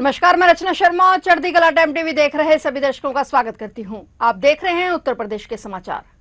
नमस्कार, मैं रचना शर्मा। चढ़ती कला टाइम टीवी देख रहे सभी दर्शकों का स्वागत करती हूं। आप देख रहे हैं उत्तर प्रदेश के समाचार।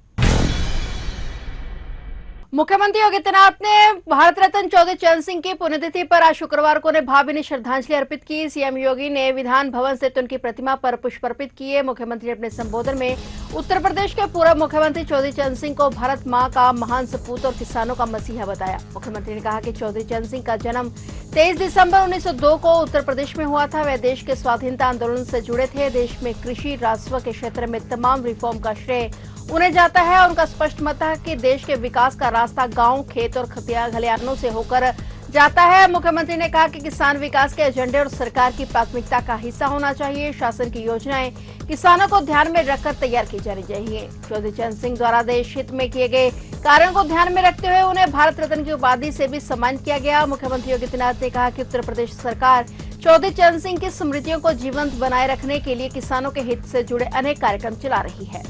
मुख्यमंत्री योगी आदित्यनाथ ने भारत रत्न चौधरी चरण सिंह की पुण्यतिथि पर आज शुक्रवार को उन्हें भावभीनी श्रद्धांजलि अर्पित की। सीएम योगी ने विधान भवन स्थित उनकी प्रतिमा पर पुष्प अर्पित किए। मुख्यमंत्री ने अपने संबोधन में उत्तर प्रदेश के पूर्व मुख्यमंत्री चौधरी चरण सिंह को भारत मां का महान सपूत और किसानों का मसीहा बताया। मुख्यमंत्री ने कहा कि चौधरी चरण सिंह का जन्म 23 दिसंबर 1902 को उत्तर प्रदेश में हुआ था। वह देश के स्वाधीनता आंदोलन से जुड़े थे। देश में कृषि राजस्व के क्षेत्र में तमाम रिफॉर्म का श्रेय उन्हें जाता है। उनका स्पष्ट मत है कि देश के विकास का रास्ता गांव, खेत और खलिहानों से होकर जाता है। मुख्यमंत्री ने कहा कि किसान विकास के एजेंडे और सरकार की प्राथमिकता का हिस्सा होना चाहिए। शासन की योजनाएं किसानों को ध्यान में रखकर तैयार की जानी चाहिए। चौधरी चरण सिंह द्वारा देश हित में किए गए कार्यों को ध्यान में रखते हुए उन्हें भारत रत्न की उपाधि से भी सम्मानित किया गया। मुख्यमंत्री योगी आदित्यनाथ ने कहा कि उत्तर प्रदेश सरकार चौधरी चरण सिंह की स्मृतियों को जीवंत बनाए रखने के लिए किसानों के हित से जुड़े अनेक कार्यक्रम चला रही है।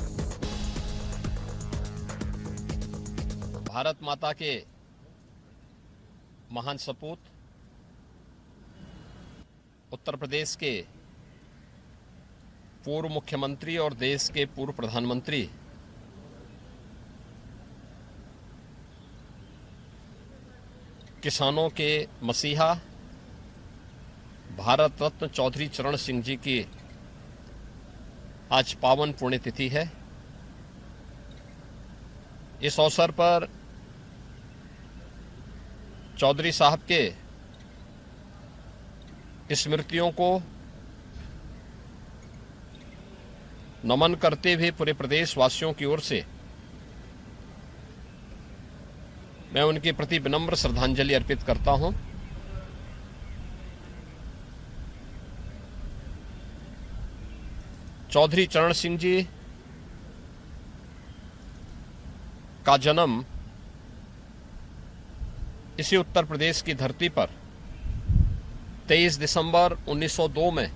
भारत माता के महान सपूत उत्तर प्रदेश के पूर्व मुख्यमंत्री और देश के पूर्व प्रधानमंत्री किसानों के मसीहा भारत रत्न चौधरी चरण सिंह जी की आज पावन पुण्यतिथि है। इस अवसर पर चौधरी साहब के स्मृतियों को नमन करते हुए पूरे प्रदेशवासियों की ओर से मैं उनके प्रति विनम्र श्रद्धांजलि अर्पित करता हूं। चौधरी चरण सिंह जी का जन्म इसी उत्तर प्रदेश की धरती पर 23 दिसंबर 1902 में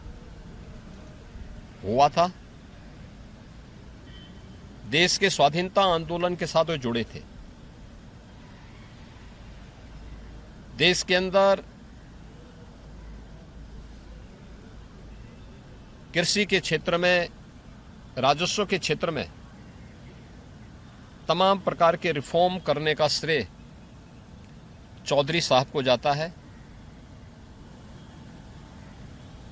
हुआ था। देश के स्वाधीनता आंदोलन के साथ वे जुड़े थे। देश के अंदर कृषि के क्षेत्र में, राजस्व के क्षेत्र में तमाम प्रकार के रिफॉर्म करने का श्रेय चौधरी साहब को जाता है।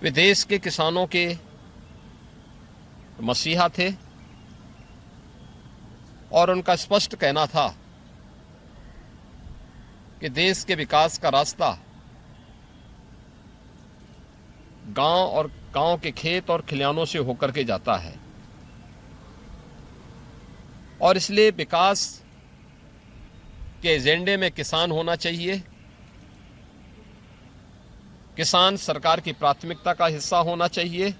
वे देश के किसानों के मसीहा थे और उनका स्पष्ट कहना था कि देश के विकास का रास्ता गांव और गांव के खेत और खलिहानों से होकर के जाता है और इसलिए विकास के एजेंडे में किसान होना चाहिए। किसान सरकार की प्राथमिकता का हिस्सा होना चाहिए।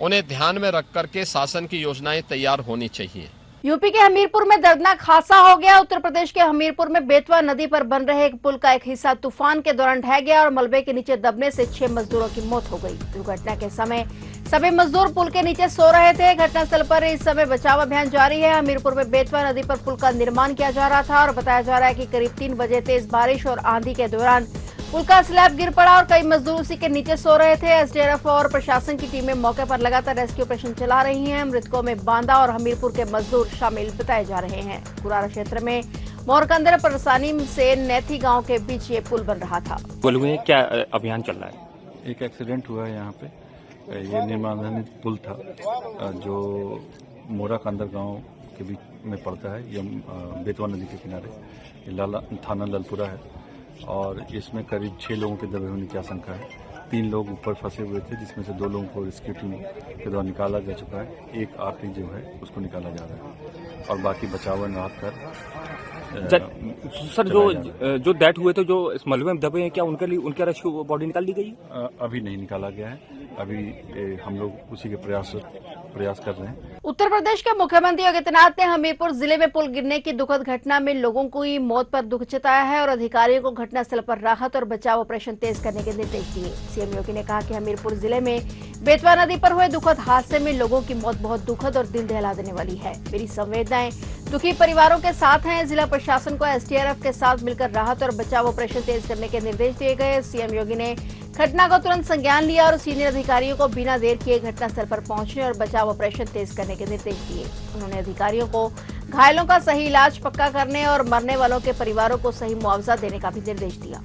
उन्हें ध्यान में रख करके शासन की योजनाएं तैयार होनी चाहिए। यूपी के हमीरपुर में दर्दनाक हादसा हो गया। उत्तर प्रदेश के हमीरपुर में बेतवा नदी पर बन रहे एक पुल का एक हिस्सा तूफान के दौरान ढह गया और मलबे के नीचे दबने से 6 मजदूरों की मौत हो गई। दुर्घटना के समय सभी मजदूर पुल के नीचे सो रहे थे। घटनास्थल पर इस समय बचाव अभियान जारी है। हमीरपुर में बेतवा नदी पर पुल का निर्माण किया जा रहा था और बताया जा रहा है कि करीब 3 बजे तेज बारिश और आंधी के दौरान पुल का स्लैब गिर पड़ा और कई मजदूर उसी के नीचे सो रहे थे। एसडीआरएफ और प्रशासन की टीमें मौके पर लगातार रेस्क्यू ऑपरेशन चला रही हैं। मृतकों में बांदा और हमीरपुर के मजदूर शामिल बताए जा रहे हैं। कुरारा क्षेत्र में मोरकंदर परसानी से नैथी गांव के बीच ये पुल बन रहा था। पुल में क्या अभियान चल रहा है? एक एक्सीडेंट हुआ है यहाँ पे। ये निर्माणाधीन पुल था जो मोराकंदर गांव के बीच में पड़ता है। ये बेतवा नदी के किनारे थाना ललपुरा है और इसमें करीब 6 लोगों के दबे होने की आशंका है। 3 लोग ऊपर फंसे हुए थे जिसमें से 2 लोगों को रेस्क्यू टीम के द्वारा निकाला जा चुका है। एक आखिरी जो है उसको निकाला जा रहा है और बाकी बचाव राहत कर सर जो डेथ हुए थे, जो इस मलबे में दबे हैं, क्या उनके लिए उनके रेस्क्यू बॉडी निकाल दी गई? अभी नहीं निकाला गया है। अभी हम लोग उसी के प्रयास कर रहे हैं। उत्तर प्रदेश के मुख्यमंत्री योगी आदित्यनाथ ने हमीरपुर जिले में पुल गिरने की दुखद घटना में लोगों की मौत पर दुख जताया है और अधिकारियों को घटनास्थल पर राहत और बचाव ऑपरेशन तेज करने के निर्देश दिए। सीएम योगी ने कहा कि हमीरपुर जिले में बेतवा नदी पर हुए दुखद हादसे में लोगों की मौत बहुत दुखद और दिल दहला देने वाली है। मेरी संवेदना महिलाएं दुखी परिवारों के साथ हैं। जिला प्रशासन को एसडीआरएफ के साथ मिलकर राहत और बचाव ऑपरेशन तेज करने के निर्देश दिए गए। सीएम योगी ने घटना को तुरंत संज्ञान लिया और सीनियर अधिकारियों को बिना देर किए घटनास्थल पर पहुंचने और बचाव ऑपरेशन तेज करने के निर्देश दिए। उन्होंने अधिकारियों को घायलों का सही इलाज पक्का करने और मरने वालों के परिवारों को सही मुआवजा देने का भी निर्देश दिया।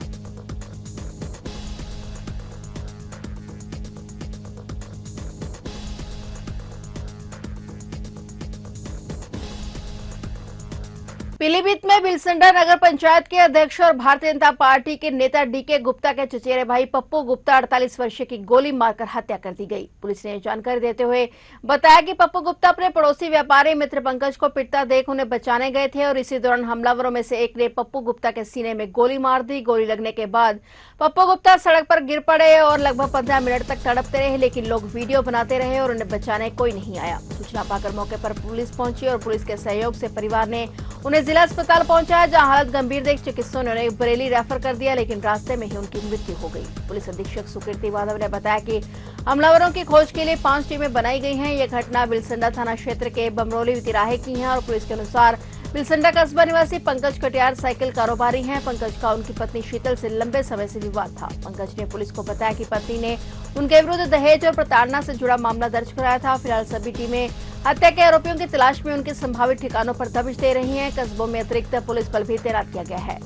पीलीभीत में बिलसंडा नगर पंचायत के अध्यक्ष और भारतीय जनता पार्टी के नेता डीके गुप्ता के चचेरे भाई पप्पू गुप्ता 48 वर्षीय की गोली मारकर हत्या कर दी गई। पुलिस ने जानकारी देते हुए बताया कि पप्पू गुप्ता अपने पड़ोसी व्यापारी मित्र पंकज को पिटता देख उन्हें बचाने गए थे और इसी दौरान हमलावरों में से एक ने पप्पू गुप्ता के सीने में गोली मार दी। गोली लगने के बाद पप्पू गुप्ता सड़क पर गिर पड़े और लगभग 15 मिनट तक तड़पते रहे, लेकिन लोग वीडियो बनाते रहे और उन्हें बचाने कोई नहीं आया। सूचना पाकर मौके पर पुलिस पहुंची और पुलिस के सहयोग से परिवार ने उन्हें जिला अस्पताल पहुंचाया, जहां हालत गंभीर देख चिकित्सकों ने उन्हें बरेली रेफर कर दिया, लेकिन रास्ते में ही उनकी मृत्यु हो गई। पुलिस अधीक्षक सुकीर्ति यादव ने बताया कि हमलावरों की खोज के लिए 5 टीमें बनाई गई हैं। यह घटना बिलसंडा थाना क्षेत्र के बमरोली तिराहे की है और पुलिस के अनुसार बिलसंडा कस्बा निवासी पंकज कटियार साइकिल कारोबारी हैं। पंकज का उनकी पत्नी शीतल से लंबे समय से विवाद था। पंकज ने पुलिस को बताया कि पत्नी ने उनके विरुद्ध दहेज और प्रताड़ना से जुड़ा मामला दर्ज कराया था। फिलहाल सभी टीमें हत्या के आरोपियों की तलाश में उनके संभावित ठिकानों पर दबिश दे रही हैं। कस्बों में अतिरिक्त पुलिस बल भी तैनात किया गया है।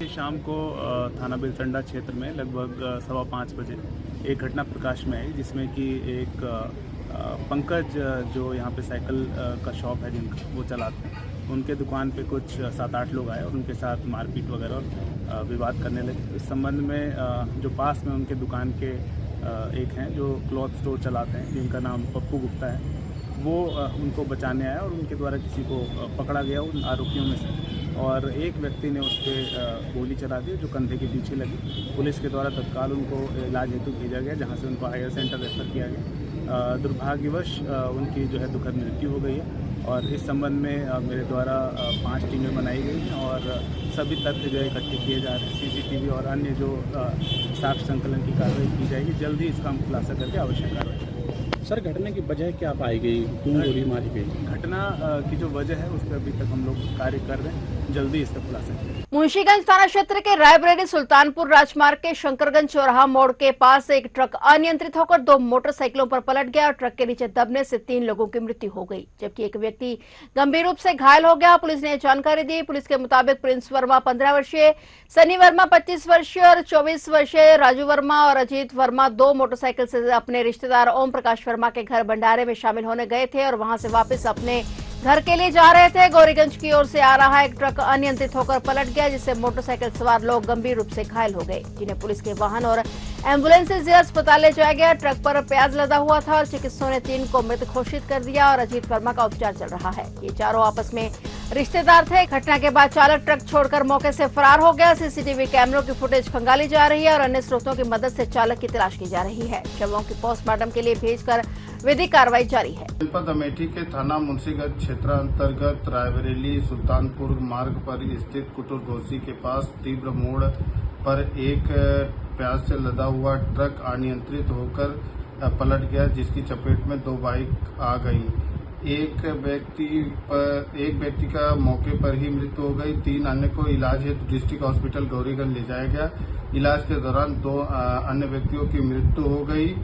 शाम को थाना बिलसंडा क्षेत्र में लगभग 5:15 बजे एक घटना प्रकाश में आई, जिसमें कि एक पंकज जो यहाँ पे साइकिल का शॉप है जिनका वो चलाते हैं, उनके दुकान पे कुछ 7-8 लोग आए और उनके साथ मारपीट वगैरह और विवाद करने लगे। इस संबंध में जो पास में उनके दुकान के एक हैं जो क्लॉथ स्टोर चलाते हैं, जिनका नाम पप्पू गुप्ता है, वो उनको बचाने आया और उनके द्वारा किसी को पकड़ा गया उन आरोपियों में से, और एक व्यक्ति ने उस पर गोली चला दी जो कंधे के पीछे लगी। पुलिस के द्वारा तत्काल उनको इलाज हेतु भेजा गया, जहां से उनको हायर सेंटर रेफर किया गया। दुर्भाग्यवश उनकी जो है दुखद मृत्यु हो गई है और इस संबंध में मेरे द्वारा 5 टीमें बनाई गई हैं और सभी तथ्य जो है इकट्ठे किए जा रहे हैं। सीसीटीवी और अन्य जो साक्ष्य संकलन की कार्रवाई की जाएगी, जल्दी इसका हम खुलासा करके आवश्यक कार्रवाई करेंगे। सर, घटना की वजह क्या पाई गई, क्यों गोली मारी गई? घटना की जो वजह है उस पर अभी तक हम लोग कार्य कर रहे हैं, जल्दी इसका खुलासा करेंगे। मुंशीगंज थाना क्षेत्र के रायबरेली सुल्तानपुर राजमार्ग के शंकरगंज चौराहा मोड़ के पास एक ट्रक अनियंत्रित होकर 2 मोटरसाइकिलों पर पलट गया और ट्रक के नीचे दबने से 3 लोगों की मृत्यु हो गई, जबकि एक व्यक्ति गंभीर रूप से घायल हो गया। पुलिस ने जानकारी दी। पुलिस के मुताबिक प्रिंस वर्मा 15 वर्षीय, सनी वर्मा 25 वर्षीय और 24 वर्षीय राजू वर्मा और अजीत वर्मा 2 मोटरसाइकिल से अपने रिश्तेदार ओम प्रकाश वर्मा के घर भंडारे में शामिल होने गए थे और वहां से वापस अपने घर के लिए जा रहे थे। गौरीगंज की ओर से आ रहा एक ट्रक अनियंत्रित होकर पलट गया, जिससे मोटरसाइकिल सवार लोग गंभीर रूप से घायल हो गए, जिन्हें पुलिस के वाहन और एम्बुलेंस से जिला अस्पताल ले जाया गया। ट्रक पर प्याज लदा हुआ था और चिकित्सकों ने 3 को मृत घोषित कर दिया और अजीत वर्मा का उपचार चल रहा है। ये चारों आपस में रिश्तेदार थे। घटना के बाद चालक ट्रक छोड़कर मौके से फरार हो गया। सीसीटीवी कैमरों की फुटेज खंगाली जा रही है और अन्य स्रोतों की मदद से चालक की तलाश की जा रही है। शवों की पोस्टमार्टम के लिए भेजकर विधिक कार्रवाई जारी है। जनपद अमेठी के थाना मुंशीगंज क्षेत्र अंतर्गत रायबरेली सुल्तानपुर मार्ग पर स्थित कुटुर घोसी के पास तीव्र मोड़ पर एक प्याज से लदा हुआ ट्रक अनियंत्रित होकर पलट गया, जिसकी चपेट में 2 बाइक आ गई। एक व्यक्ति का मौके पर ही मृत्यु हो गई। 3 अन्य को इलाज हेतु डिस्ट्रिक्ट हॉस्पिटल गौरीगंज ले जाया गया। इलाज के दौरान 2 अन्य व्यक्तियों की मृत्यु हो गई।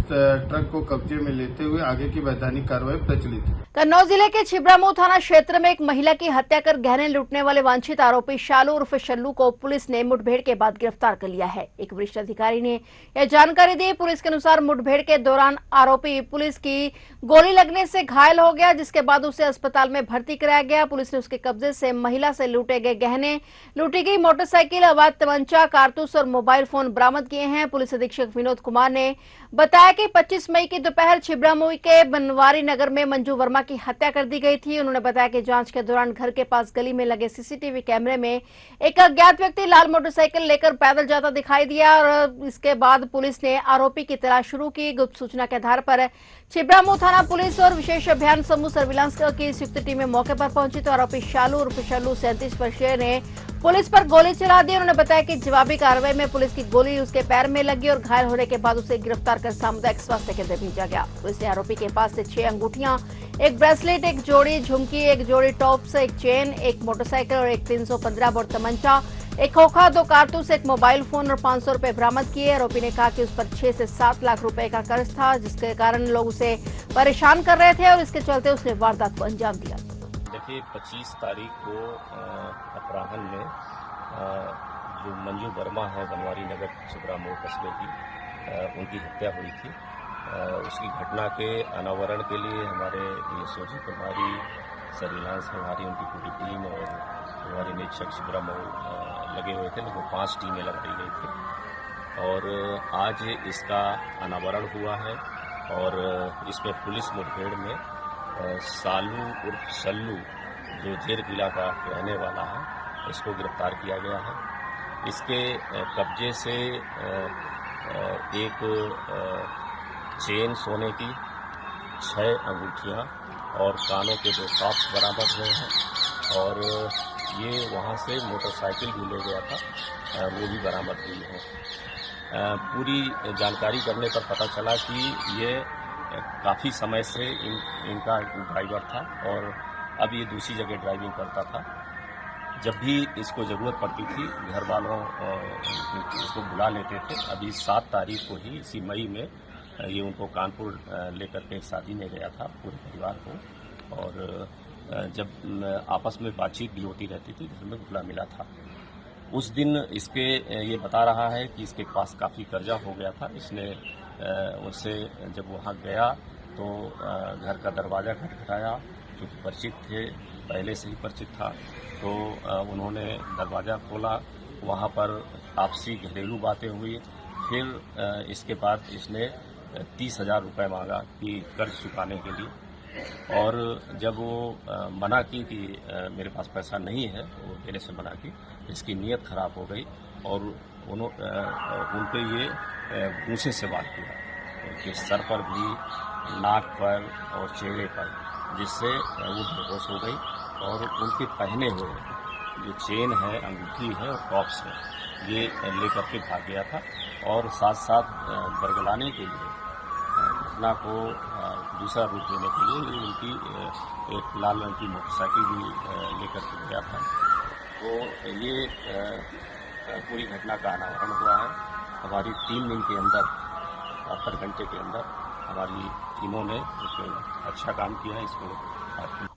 ट्रक को कब्जे में लेते हुए आगे की वैधानिक कार्रवाई प्रचलित है। कन्नौज जिले के छिबरामऊ थाना क्षेत्र में एक महिला की हत्या कर गहने लूटने वाले वांछित आरोपी शालू उर्फ शल्लू को पुलिस ने मुठभेड़ के बाद गिरफ्तार कर लिया है। एक वरिष्ठ अधिकारी ने यह जानकारी दी। पुलिस के अनुसार मुठभेड़ के दौरान आरोपी पुलिस की गोली लगने से घायल हो गया, जिसके बाद उसे अस्पताल में भर्ती कराया गया। पुलिस ने उसके कब्जे से महिला से लूटे गए गहने, लूटी गई मोटरसाइकिल, अवैध तमंचा, कारतूस और मोबाइल फोन बरामद किए हैं। पुलिस अधीक्षक विनोद कुमार ने बताया कि 25 मई की दोपहर छिबरामऊ के बनवारी नगर में मंजू वर्मा की हत्या कर दी गई थी। उन्होंने बताया कि जांच के दौरान घर के पास गली में लगे सीसीटीवी कैमरे में एक अज्ञात व्यक्ति लाल मोटरसाइकिल लेकर पैदल जाता दिखाई दिया और इसके बाद पुलिस ने आरोपी की तलाश शुरू की। गुप्त सूचना के आधार पर छिबरामऊ थाना पुलिस और विशेष अभियान समूह सर्विलांस की संयुक्त टीमें मौके पर पहुंची तो आरोपी शालू उर्फ शल्लू 37 वर्षीय ने पुलिस पर गोली चला दी। उन्होंने बताया कि जवाबी कार्रवाई में पुलिस की गोली उसके पैर में लगी और घायल होने के बाद उसे गिरफ्तार कर सामुदायिक स्वास्थ्य केंद्र भेजा गया। पुलिस ने आरोपी के पास से 6 अंगूठियां, एक ब्रेसलेट, एक जोड़ी झुमकी, एक जोड़ी टॉप्स, एक चेन, एक मोटरसाइकिल और एक 315 बोर तमंचा, एक खोखा, 2 कारतूस, एक मोबाइल फोन और 500 रुपए बरामद किए। आरोपी ने कहा कि उस पर 6 से 7 लाख रुपए का कर्ज था, जिसके कारण लोग उसे परेशान कर रहे थे और इसके चलते उसने वारदात को अंजाम दिया। देखिए 25 तारीख को अपराह्न में जो मंजू वर्मा है बनवारी नगर सुब्रा मोड़ कस्बे की, उनकी हत्या हुई थी। उसकी घटना के अनावरण के लिए हमारे एसओजी प्रभारी सर्विलांस प्रभारी, उनकी पूरी टीम और हमारे निरीक्षक सुब्रा मोड़ लगे हुए थे। लगभग 5 टीमें लगाई गई थी और आज इसका अनावरण हुआ है और इसमें पुलिस मुठभेड़ में सालू उर्फ सल्लू जो जेर किला का रहने वाला है, इसको गिरफ्तार किया गया है। इसके कब्जे से एक चेन सोने की, 6 अंगूठियां और कानों के 2 टॉप्स बरामद हुए हैं और ये वहाँ से मोटरसाइकिल भी ले गया था, वो भी बरामद हुई है। पूरी जानकारी करने पर पता चला कि ये काफ़ी समय से इनका ड्राइवर था और अब ये दूसरी जगह ड्राइविंग करता था। जब भी इसको ज़रूरत पड़ती थी घर वालों इसको बुला लेते थे। अभी 7 तारीख को ही इसी मई में ये उनको कानपुर लेकर के शादी में गया था पूरे परिवार को और जब आपस में बातचीत भी होती रहती थी जिसमें खुला मिला था। उस दिन इसके ये बता रहा है कि इसके पास काफ़ी कर्जा हो गया था। इसने उससे जब वहाँ गया तो घर का दरवाज़ा खटखटाया, चूँकि परिचित थे, पहले से ही परिचित था, तो उन्होंने दरवाज़ा खोला। वहाँ पर आपसी घरेलू बातें हुई। फिर इसके बाद इसने 30,000 रुपये मांगा कि कर्ज चुकाने के लिए और जब वो मना की कि मेरे पास पैसा नहीं है, वो देने से मना की, इसकी नीयत खराब हो गई और उन पे ये गूंसे से वार किया, उनके सर पर भी, नाक पर और चेहरे पर, जिससे वो बेहोश हो गई और उनके पहने हुए जो चेन है, अंगूठी है और टॉप्स है, ये लेकर के भाग गया था और साथ साथ बरगलाने के लिए घटना को दूसरा रूप देने के लिए उनकी एक लाल रंग की मोटरसाइकिल भी लेकर के गया था। तो ये पूरी घटना का अनावरण हुआ है। हमारी 3 दिन के अंदर, 72 घंटे के अंदर हमारी टीमों ने एक अच्छा काम किया है। इसको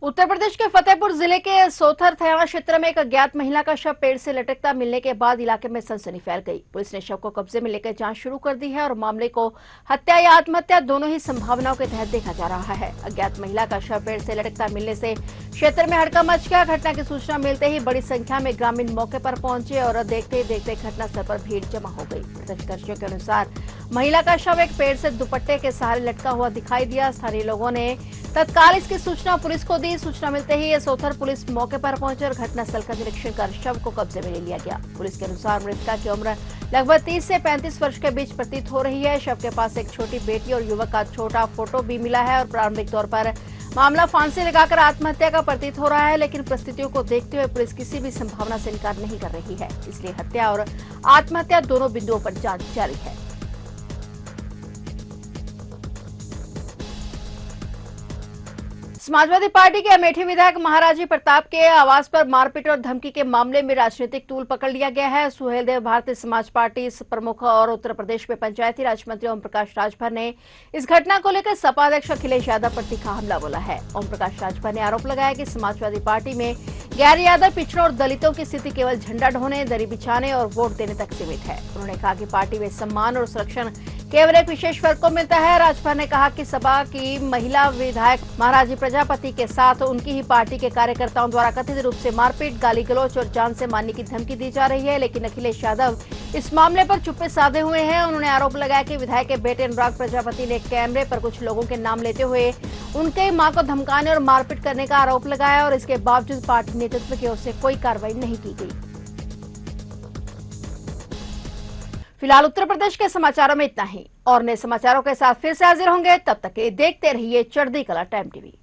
उत्तर प्रदेश के फतेहपुर जिले के सोथर थाना क्षेत्र में एक अज्ञात महिला का शव पेड़ से लटकता मिलने के बाद इलाके में सनसनी फैल गई। पुलिस ने शव को कब्जे में लेकर जांच शुरू कर दी है और मामले को हत्या या आत्महत्या दोनों ही संभावनाओं के तहत देखा जा रहा है। अज्ञात महिला का शव पेड़ से लटकता मिलने से क्षेत्र में हड़कंप मच गया। घटना की सूचना मिलते ही बड़ी संख्या में ग्रामीण मौके पर पहुंचे और देखते ही देखते घटनास्थल पर भीड़ जमा हो गई। प्रत्यक्षदर्शियों के अनुसार महिला का शव एक पेड़ से दुपट्टे के सहारे लटका हुआ दिखाई दिया। स्थानीय लोगों ने तत्काल इसकी सूचना पुलिस को दी। सूचना मिलते ही ये सोथर पुलिस मौके पर पहुंचे और घटनास्थल का निरीक्षण कर शव को कब्जे में ले लिया गया। पुलिस के अनुसार मृतका की उम्र लगभग 30 से 35 वर्ष के बीच प्रतीत हो रही है। शव के पास एक छोटी बेटी और युवक का छोटा फोटो भी मिला है और प्रारंभिक तौर पर मामला फांसी लगाकर आत्महत्या का प्रतीत हो रहा है, लेकिन परिस्थितियों को देखते हुए पुलिस किसी भी संभावना से इनकार नहीं कर रही है। इसलिए हत्या और आत्महत्या दोनों बिंदुओं पर जांच जारी है। समाजवादी पार्टी के अमेठी विधायक महाराजी प्रताप के आवास पर मारपीट और धमकी के मामले में राजनीतिक टूल पकड़ लिया गया है। सुहेल देव भारतीय समाज पार्टी प्रमुख और उत्तर प्रदेश में पंचायती राज मंत्री ओम प्रकाश राजभर ने इस घटना को लेकर सपा अध्यक्ष अखिलेश यादव पर तीखा हमला बोला है। ओम प्रकाश राजभर ने आरोप लगाया कि समाजवादी पार्टी में गैर यादव, पिछड़ों और दलितों की स्थिति केवल झंडा ढोने, दरी बिछाने और वोट देने तक सीमित है। उन्होंने कहा कि पार्टी में सम्मान और संरक्षण केवल एक विशेष वर्ग को मिलता है। राजभर ने कहा कि सपा की महिला विधायक महाराजी प्रजापति के साथ उनकी ही पार्टी के कार्यकर्ताओं द्वारा कथित रूप से मारपीट, गाली गलौच और जान से मारने की धमकी दी जा रही है, लेकिन अखिलेश यादव इस मामले पर चुप्पे साधे हुए हैं। उन्होंने आरोप लगाया कि विधायक के बेटे अनुराग प्रजापति ने कैमरे पर कुछ लोगों के नाम लेते हुए उनके मां को धमकाने और मारपीट करने का आरोप लगाया और इसके बावजूद पार्टी नेतृत्व की ओर से कोई कार्रवाई नहीं की गई। फिलहाल उत्तर प्रदेश के समाचारों में इतना ही और नए समाचारों के साथ फिर से हाजिर होंगे। तब तक के लिए देखते रहिए चढ़ती कला टाइम टीवी।